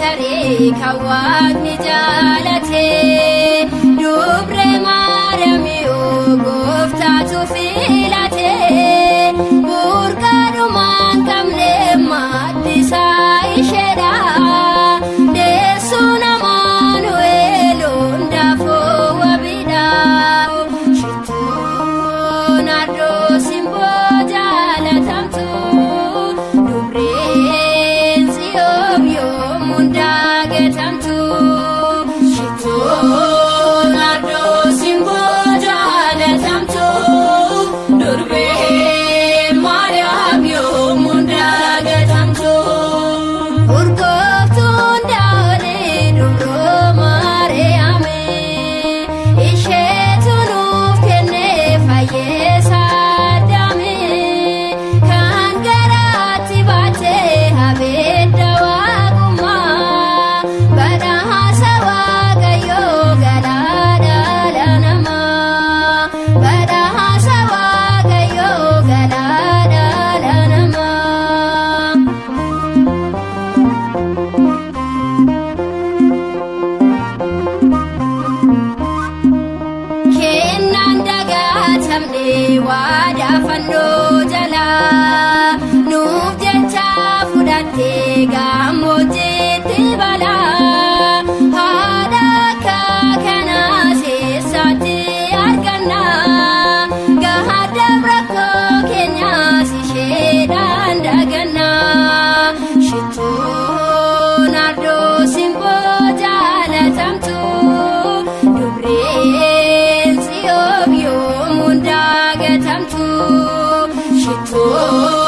gari kawakni jaalate dubre maarami gooftaatu filate burqaadumaan qabne maaddisaa isheedha deessuun amaanu'eel hundaafuu wabiidha shittuun ardoo simboo jaalatamtu dubreen siyoom yoomuun daagetamtu shittuun ardoo simboo jaalatamtu dubreen maariyaam yoomuun daagetamtu urgooftuun daawwalee dubroo maariyaame isheetu nuuf kennee fayyeessaa addaame kan garaatti baatee habeedda waaqummaa badhaasa waaqayyoo galaa dhala namaa badhaasa waaqayyoo galaa dhala namaa. Kennaan dagaatamne waadaa fannoo jalaa nuuf jecha fudhattee gammoojjiitti balaa haadha akka kanaa seessaatti arganna gahaadhaaf rakkoo keenyaas isheedhaan daganna shittuun ardoo simboo jaalatamtu dubreen siyoom yoomuun dagatamtu shittuun